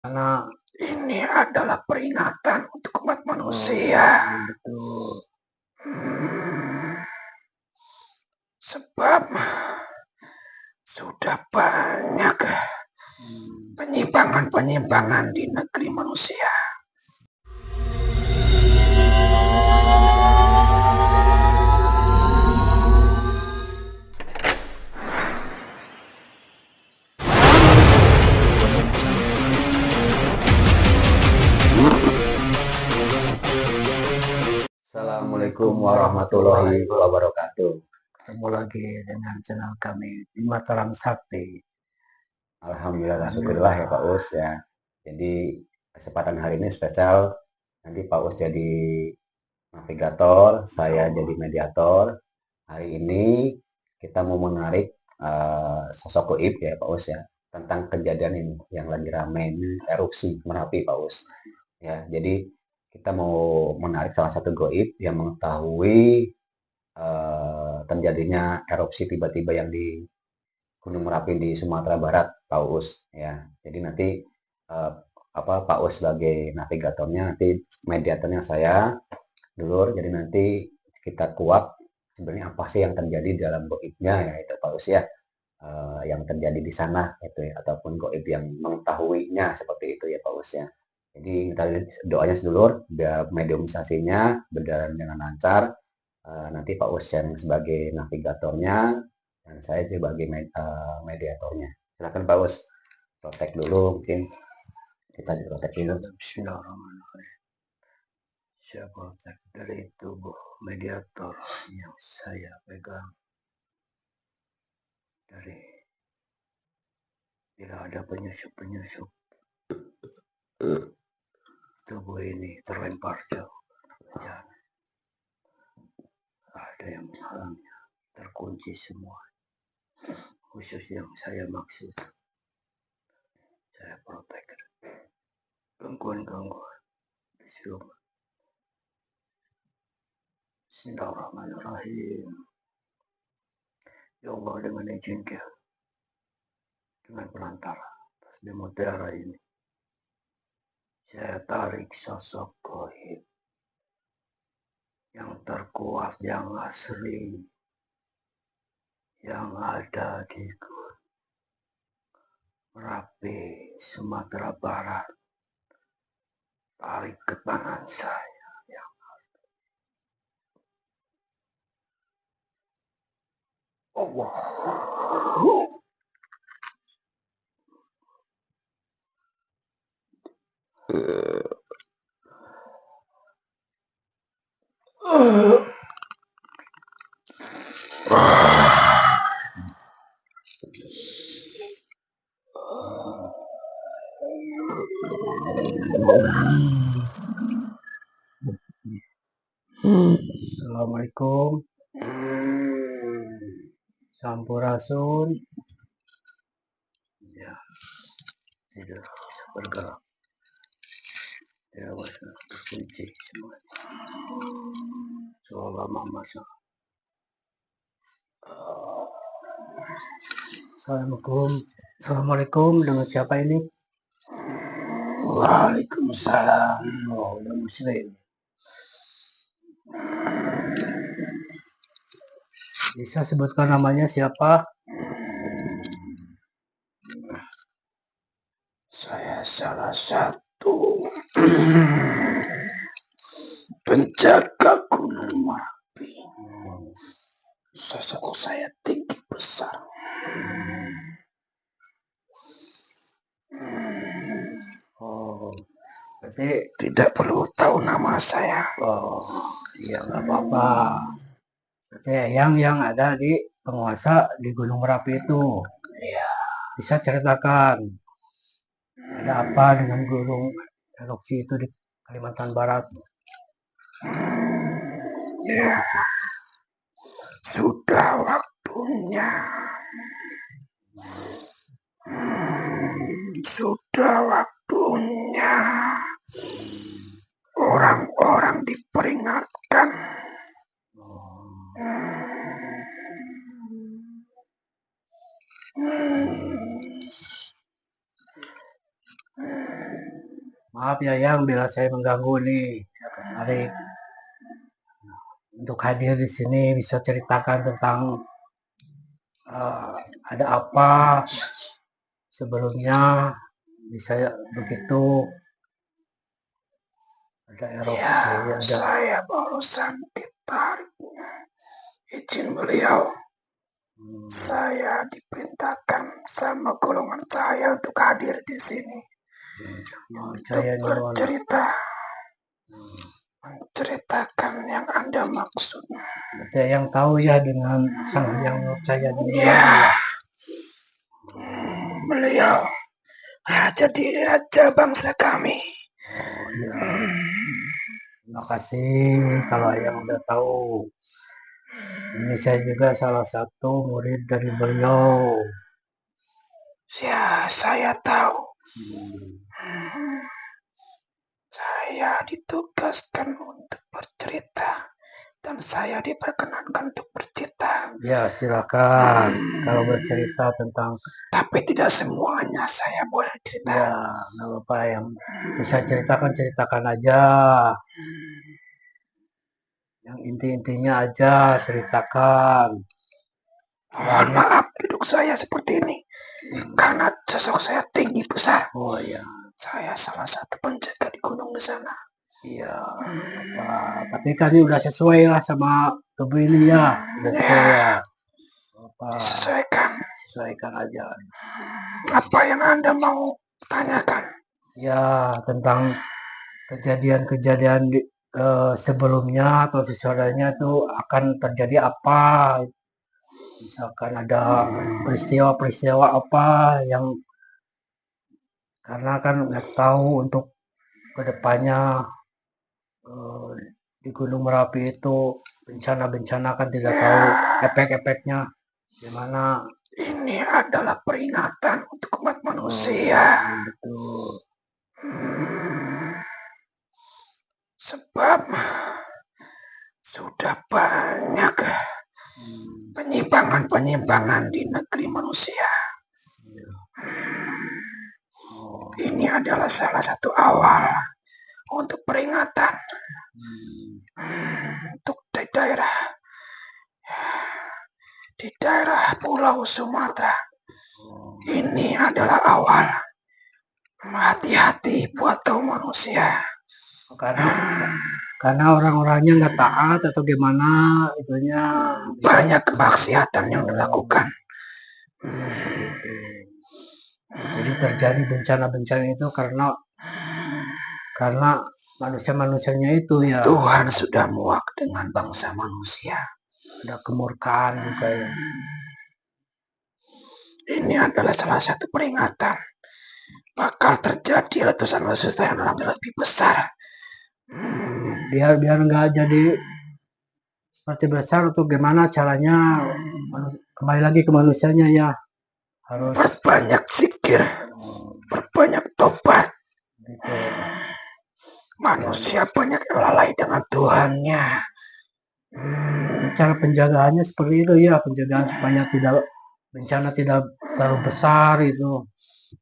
Karena Ini adalah peringatan untuk umat manusia. betul. Sebab sudah banyak penyimpangan-penyimpangan di negeri manusia. Assalamualaikum warahmatullahi wabarakatuh. Ketemu lagi dengan channel kami di Mataram Sakti. Alhamdulillah, syukurlah ya Pak Us ya. Jadi kesempatan hari ini spesial. Nanti Pak Us jadi navigator, saya jadi mediator. Hari ini kita mau menarik sosok goib ya Pak Us ya, tentang kejadian ini yang lagi ramai ini, erupsi Merapi Pak Us. Ya, jadi kita mau menarik salah satu goib yang mengetahui terjadinya erupsi tiba-tiba yang di Gunung Merapi di Sumatera Barat, Pak Us ya. Jadi nanti eh, Pak Us sebagai navigatornya, nanti mediatornya saya, dulur. Jadi nanti kita kuak sebenarnya apa sih yang terjadi dalam goibnya ya itu Pak Us ya. Yang terjadi di sana itu ya, ataupun goib yang mengetahuinya seperti itu ya Pak Us ya. Jadi kita doanya sedulur biar mediumisasinya berjalan dengan lancar. Nanti Pak Us yang sebagai navigatornya dan saya sebagai mediatornya. Silakan Pak Us, protek dulu mungkin kita diprotek dulu. Bismillahirrahmanirrahim. Saya protek dari tubuh mediator yang saya pegang. Dari bila ada penyusup-penyusup tubuh ini terlempar jauh. Ada yang menghalangnya, terkunci semua. Khusus yang saya maksud, saya protek gangguan-gangguan di siluman. Bismillahirrahmanirrahim. Ya Allah, dengan izin dengan perantara tasbih mutiara ini, saya tarik sosok goib yang terkuat, yang asli, yang ada di Merapi, Sumatera Barat. Tarik ke tangan saya yang asli. Allah. Assalamualaikum. Sampurasun. Ya, tidak bisa bergerak. Tidak bisa terkunci semuanya. Seolah masa. Assalamualaikum. Dengan siapa ini? Waalaikumsalam. Oh, udah muslim. Bisa sebutkan namanya siapa? Saya salah satu penjaga Gunung Merapi. Sosok saya tinggi besar. Oh, berarti Tidak perlu tahu nama saya. oh, iya nggak apa-apa. Berarti yang ada di penguasa di Gunung Merapi itu. Iya. Bisa ceritakan ada apa dengan gunung erupsi itu di Kalimantan Barat? Ya. Sudah waktunya. Sudah waktunya. Orang-orang diperingatkan. Maaf ya Yang, bila saya mengganggu nih. Arif, untuk hadir di sini bisa ceritakan tentang ada apa sebelumnya, bisa begitu ada erupsi, Ya, ada saya barusan ditarik. Izin beliau, saya diperintahkan sama golongan saya untuk hadir di sini. Untuk saya bercerita. Menceritakan yang Anda maksud. Saya yang tahu ya dengan sang yang saya ini. Ya, beliau jadi raja bangsa kami. Oh, ya. Terima kasih kalau yang udah tahu. Ini saya juga salah satu murid dari beliau. Ya, saya tahu. Saya ditugaskan untuk bercerita dan saya diperkenankan untuk bercerita. Ya, silakan kalau bercerita tentang. Tapi tidak semuanya saya boleh cerita. Ya, nggak apa-apa, yang bisa ceritakan aja. Yang inti-intinya aja ceritakan. Mohon maaf duduk saya seperti ini. Karena sosok saya tinggi besar. Oh ya. Saya salah satu penjaga di gunung di sana. Iya. Tapi kan ini udah sesuai lah sama tubuh ini ya. Udah sesuai ya. Sesuaikan aja. Apa yang Anda mau tanyakan? Ya, tentang kejadian-kejadian sebelumnya atau sesudahnya itu akan terjadi apa? Misalkan ada peristiwa-peristiwa apa yang, karena kan nggak tahu untuk kedepannya di Gunung Merapi itu bencana-bencana kan tidak tahu efek-efeknya gimana. Ini adalah peringatan untuk umat manusia. Betul. Sebab sudah banyak penyimpangan-penyimpangan di negeri manusia. Ini adalah salah satu awal untuk peringatan untuk di daerah Pulau Sumatera. Ini adalah awal. Hati-hati buat kaum manusia. Karena orang-orangnya nggak taat atau gimana itunya. Banyak kemaksiatan yang dilakukan. Jadi terjadi bencana-bencana itu karena manusia-manusianya itu ya. Tuhan sudah muak dengan bangsa manusia. Ada kemurkaan juga ya. Ini adalah salah satu peringatan. Bakal terjadi letusan-letusan yang lebih besar. Biar nggak jadi seperti besar atau gimana caranya, kembali lagi ke manusianya ya. Harus berbanyak zikir, berbanyak tobat. Gitu. Manusia banyak lalai dengan Tuhannya. Cara penjagaannya seperti itu ya, penjagaan supaya bencana tidak terlalu besar itu.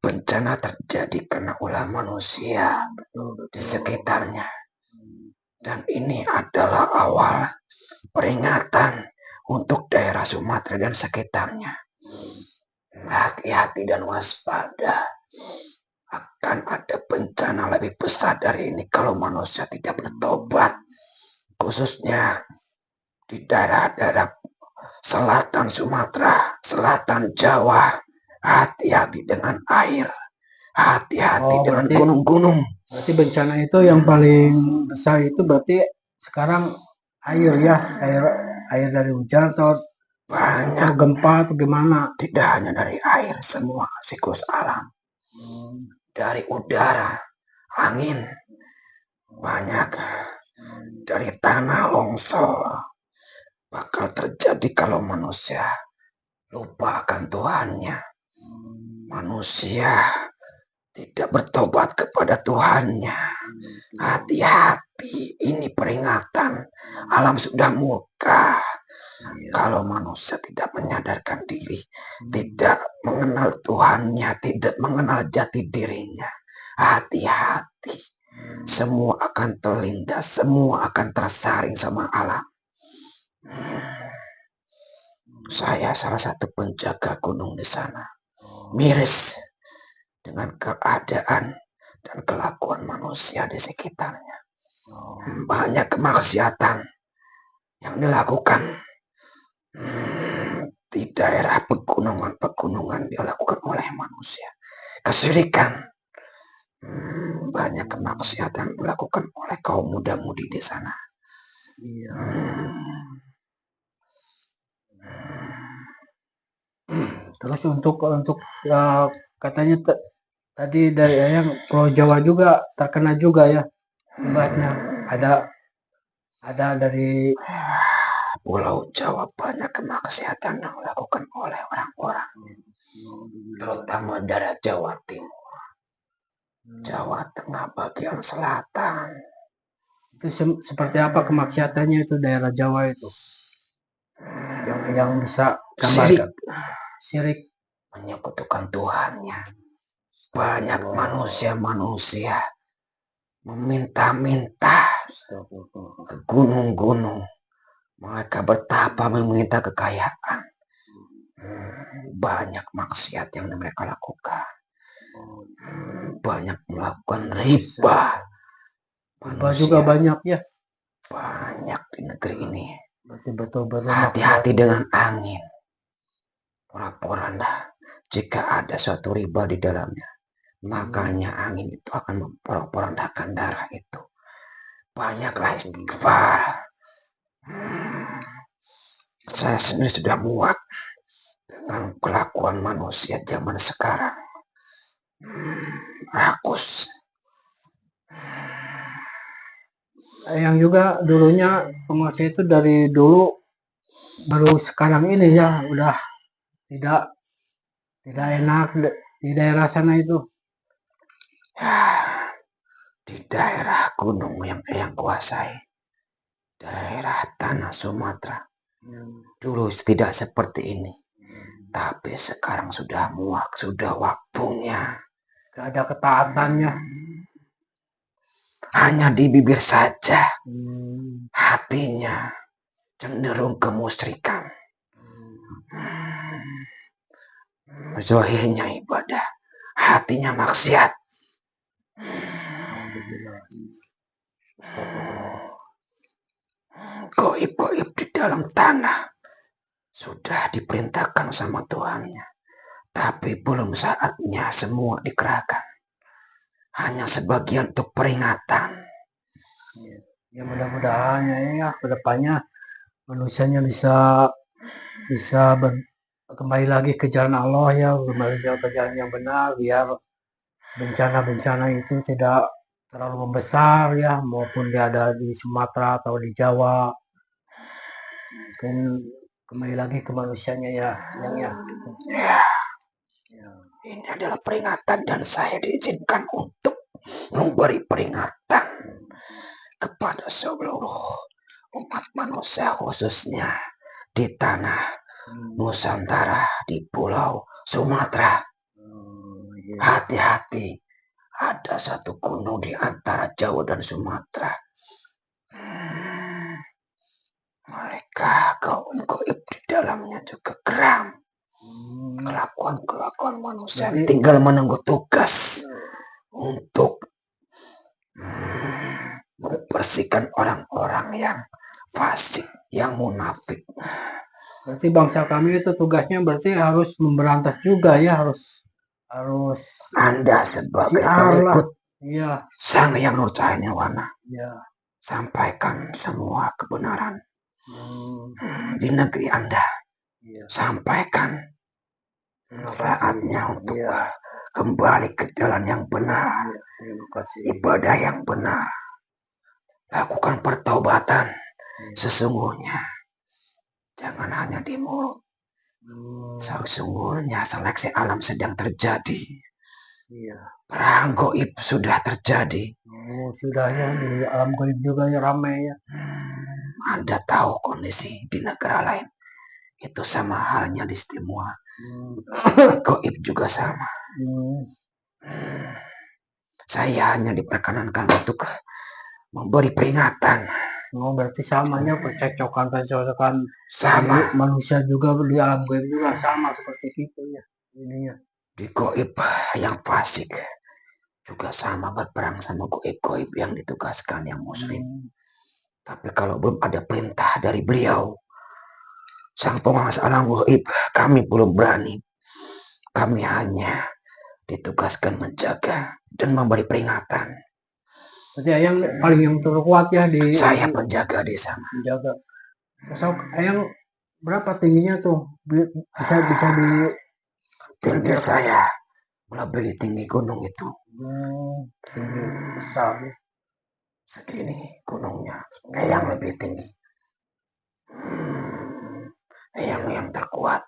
Bencana terjadi karena ulah manusia di sekitarnya. Dan ini adalah awal peringatan untuk daerah Sumatera dan sekitarnya. Hati-hati dan waspada. Akan ada bencana lebih besar dari ini kalau manusia tidak bertobat. Khususnya di daerah-daerah selatan Sumatera, selatan Jawa. Hati-hati dengan air. Hati-hati dengan gunung-gunung. Berarti bencana itu yang paling besar itu berarti sekarang air ya, air dari hujan atau banyak gempa atau gimana? Tidak hanya dari air, semua siklus alam. Dari udara, angin, banyak dari tanah longsor. Bakal terjadi kalau manusia lupa akan Tuhannya. Manusia tidak bertobat kepada Tuhannya. Hati-hati, ini peringatan. Alam sudah murka. Kalau manusia tidak menyadarkan diri, tidak mengenal Tuhannya, tidak mengenal jati dirinya. Hati-hati. semua akan terlindas, semua akan tersaring sama alam. Saya salah satu penjaga gunung di sana. Miris dengan keadaan dan kelakuan manusia di sekitarnya. Banyak kemaksiatan yang dilakukan di daerah pegunungan dilakukan oleh manusia. Kesyirikan, banyak kemaksiatan dilakukan oleh kaum muda-mudi di sana. Terus untuk katanya tadi dari yang Pulau Jawa juga terkena juga ya ibaratnya ada dari Pulau Jawa banyak kemaksiatan yang dilakukan oleh orang-orang, terutama daerah Jawa Timur, Jawa Tengah bagian selatan. itu seperti apa kemaksiatannya itu daerah Jawa itu yang bisa gambarkan? Syirik, menyekutukan Tuhannya. Banyak manusia-manusia meminta-minta ke gunung-gunung. Mereka bertapa meminta kekayaan. Banyak maksiat yang mereka lakukan. Banyak melakukan riba. riba juga banyak ya. Banyak di negeri ini. Betul-betul hati-hati dengan angin. Porak-poranda. Jika ada suatu riba di dalamnya, makanya angin itu akan memporak-porandakan darah itu. Banyaklah istighfar. Saya sendiri sudah muak dengan kelakuan manusia zaman sekarang. Rakus. Yang juga dulunya penguasa itu dari dulu baru sekarang ini ya udah tidak enak di daerah sana itu. Di daerah gunung yang kuasai, daerah tanah Sumatera, dulu tidak seperti ini. Tapi sekarang sudah muak, sudah waktunya. Gak ada ketaatannya. Hanya di bibir saja. Hatinya cenderung kemusyrikan. Zahirnya ibadah, hatinya maksiat. Goib-goib di dalam tanah sudah diperintahkan sama Tuhannya, tapi belum saatnya semua dikerahkan. Hanya sebagian untuk peringatan. Ya mudah-mudahan ya kedepannya manusianya bisa kembali lagi ke jalan Allah ya, kembali ke jalan yang benar biar bencana-bencana itu tidak terlalu membesar ya, maupun dia ada di Sumatera atau di Jawa. Mungkin kembali lagi ke manusianya ya, yang ya. Ini adalah peringatan dan saya diizinkan untuk memberi peringatan kepada seluruh umat manusia, khususnya di tanah Nusantara, di Pulau Sumatera. Hati-hati, ada satu gunung di antara Jawa dan Sumatera. Mereka kaum goib di dalamnya juga geram. Kelakuan manusia tinggal menunggu tugas untuk membersihkan orang-orang yang fasik, yang munafik. Berarti bangsa kami itu tugasnya berarti harus memberantas juga ya, harus Anda sebagai pengikut Sang Hyang Nur Cahayana sampaikan semua kebenaran di negeri Anda. Sampaikan saatnya untuk kembali ke jalan yang benar, ibadah yang benar, lakukan pertaubatan sesungguhnya, jangan hanya di mulut. Sesungguhnya seleksi alam sedang terjadi. Perang goib sudah terjadi. Sudah ya, di alam goib juga ya ramai ya. Anda tahu kondisi di negara lain itu sama halnya di Timur. Goib juga sama. Saya hanya diperkenankan untuk memberi peringatan. Oh, berarti samanya percekcokan Sama manusia juga di alam gaib juga sama seperti itu ya ininya. di goib yang fasik juga sama berperang sama goib-goib yang ditugaskan yang muslim. Tapi kalau belum ada perintah dari beliau, sang penguasa alam goib, kami belum berani. Kami hanya ditugaskan menjaga dan memberi peringatan. Berarti Ayang paling yang terkuat ya di Saya penjaga di sana. menjaga. So, Ayang berapa tingginya tuh? Bisa di Tinggi saya melebihi tinggi gunung itu. tinggi besar. Segini gunungnya, yang lebih tinggi. Yang terkuat.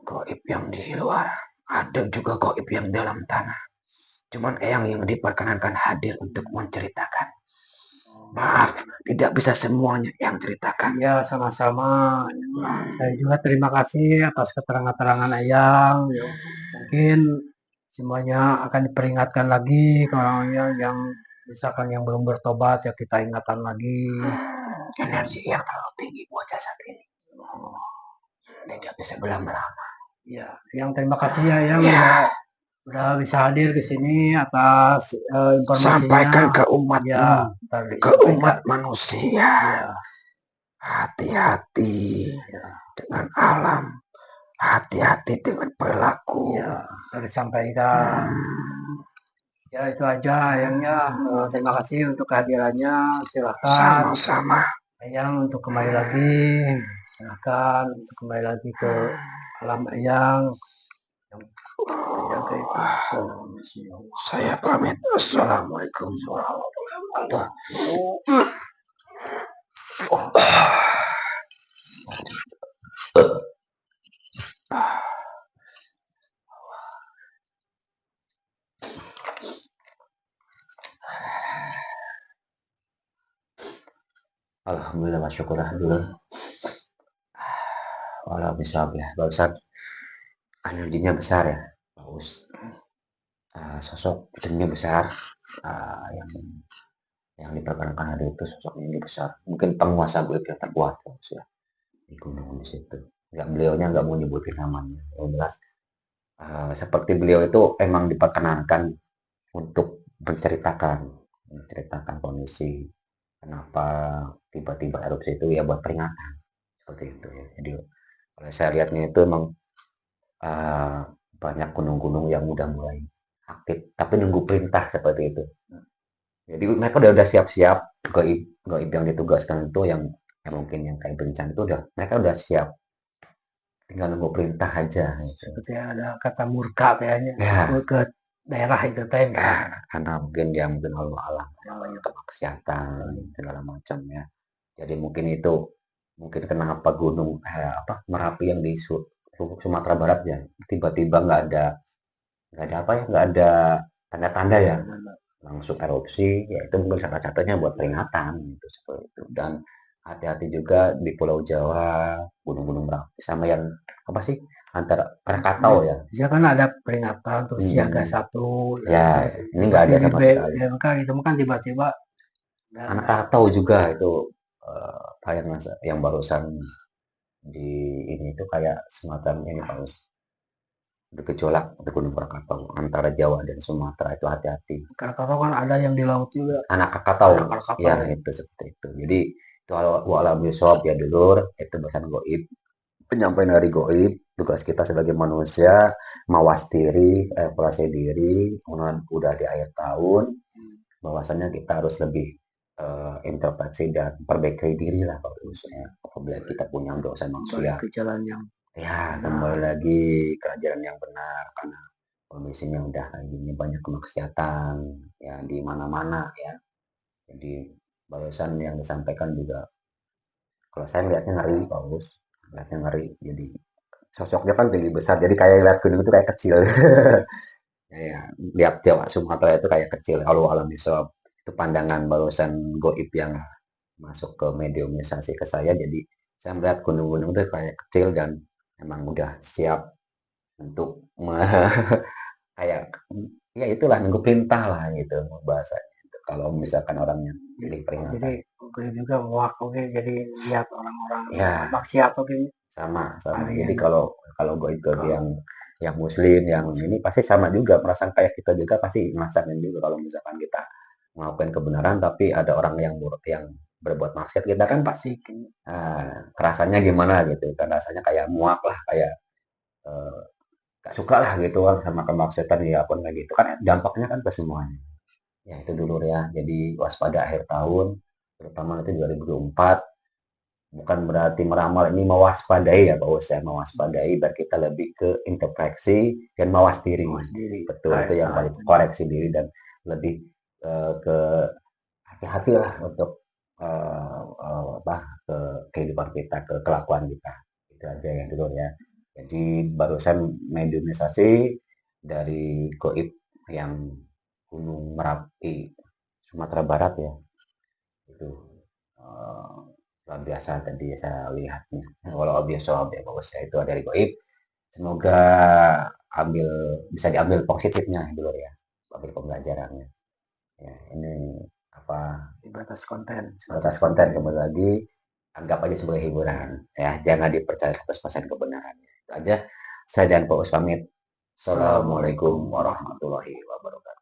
Goib yang di luar. Ada juga goib yang dalam tanah. Cuman yang diperkenankan hadir untuk menceritakan. Maaf, tidak bisa semuanya yang ceritakan. Ya, sama-sama. Saya juga terima kasih atas keterangan-keterangan Ayang. Mungkin semuanya akan diperingatkan lagi kalau yang misalkan yang belum bertobat ya kita ingatkan lagi. Energi yang terlalu tinggi buat jasad ini. Tidak bisa berlama-lama. Ya, yang terima kasih ya yang udah bisa hadir ke sini atas informasinya. Sampaikan ke umat ya, ke umat manusia. Ya. Hati-hati dengan alam. Hati-hati dengan perilaku. Ya, harus sampaikan. Ya, itu aja Ayangnya. Terima kasih untuk kehadirannya. Silakan. Sama-sama. Ayang untuk kembali lagi. Silakan untuk kembali lagi ke alam Ayang. Saya pamit. Assalamualaikum warahmatullahi wabarakatuh. Alhamdulillah, masyukurlah dulu. Walau bisa ya, barusan energinya besar ya, bagus. Sosok jinnya besar, yang diperkenalkan hari itu sosoknya ini besar. Mungkin penguasa goib yang terkuat ya, di gunung di situ. Beliaunya nggak mau nyebutin namanya. Yang jelas seperti beliau itu emang diperkenankan untuk menceritakan kondisi kenapa tiba-tiba erupsi itu ya buat peringatan seperti itu ya. Jadi kalau saya lihatnya itu emang banyak gunung-gunung yang udah mulai aktif tapi nunggu perintah seperti itu. Jadi mereka udah siap-siap, gaib yang ditugaskan itu yang mungkin yang kayak bencana itu mereka udah siap, tinggal nunggu perintah aja gitu. Seperti ada kata murka kayaknya Ya. ke daerah itu teh Karena mungkin dia Allah alam namanya kemaksiatan segala macam ya. Jadi mungkin itu kenapa gunung Merapi yang di Sumatera Barat ya tiba-tiba nggak ada tanda-tanda ya langsung erupsi, ya itu mungkin salah satunya buat peringatan gitu seperti itu. Dan hati-hati juga di Pulau Jawa, gunung-gunung Merapi sama yang apa sih antara Krakatau ya. Ya kan ada peringatan terus siaga 1. Ya, ini nggak ada sama sekali. Itu kan tiba-tiba. Anak Krakatau juga itu yang barusan di ini itu kayak semacam ini Pak Us. Bergejolak di Gunung Krakatau antara Jawa dan Sumatera itu hati-hati. Krakatau kan ada yang di laut juga. Anak Krakatau. Ya itu seperti itu. Jadi itu wa'alam bishawab ya dulur, itu bahasan goib. Penyampaian dari goib, tugas kita sebagai manusia mawas diri, evaluasi diri, udah di akhir tahun, bahwasannya kita harus lebih introspeksi dan perbaiki diri lah kalau misalnya apabila kita punya dosa manusia. Ke jalan yang kembali lagi ke ajaran yang benar karena kondisinya udah kayak gini banyak kemaksiatan ya di mana-mana ya. Jadi barusan yang disampaikan juga kalau saya melihatnya ngeri bagus, melihatnya ngeri. Jadi sosoknya kan tinggi besar, jadi kayak lihat gunung itu kayak kecil. Ya, lihat Jawa Sumatera itu kayak kecil. Kalau alam bisa itu pandangan barusan goib yang masuk ke mediumisasi ke saya. Jadi saya melihat gunung-gunung itu kayak kecil dan emang udah siap untuk kayak ya itulah nunggu perintah lah gitu bahasanya. Kalau misalkan orangnya pilih peringatan. Jadi boleh juga muak oke jadi lihat orang-orang Ya, maksiat oke sama. hari Jadi ini. kalau goib Kalau yang muslim yang ini pasti sama juga perasaan kayak kita juga pasti ngerasain juga kalau misalkan kita ngelakuin kebenaran tapi ada orang yang berbuat maksiat kita kan pasti asik rasanya gimana gitu kan rasanya kayak muak lah kayak eh, gak suka lah gitu kan sama kemaksiatan ya pun kayak gitu kan dampaknya kan ke semuanya. Ya itu dulu ya. Jadi waspada akhir tahun terutama nanti 2024 bukan berarti meramal ini mewaspadai ya Pak Us ya mewaspadai biar kita lebih ke introspeksi dan mawas diri. mawas diri. Betul itu yang paling koreksi diri dan lebih ke hati-hati lah untuk apa ke kehidupan kita ke kelakuan kita itu aja yang dulu ya. Jadi barusan mediumisasi dari goib yang Gunung Merapi Sumatera Barat ya itu eh, luar biasa tadi saya lihatnya. Walau audio soal ya bagus ya itu dari goib. Semoga ambil bisa diambil positifnya dulu ya, ambil pembelajarannya. Ya, ini apa batas konten kembali lagi anggap aja sebagai hiburan ya jangan dipercaya 100% kebenarannya itu aja saya dan Pak Us pamit. Assalamualaikum warahmatullahi wabarakatuh.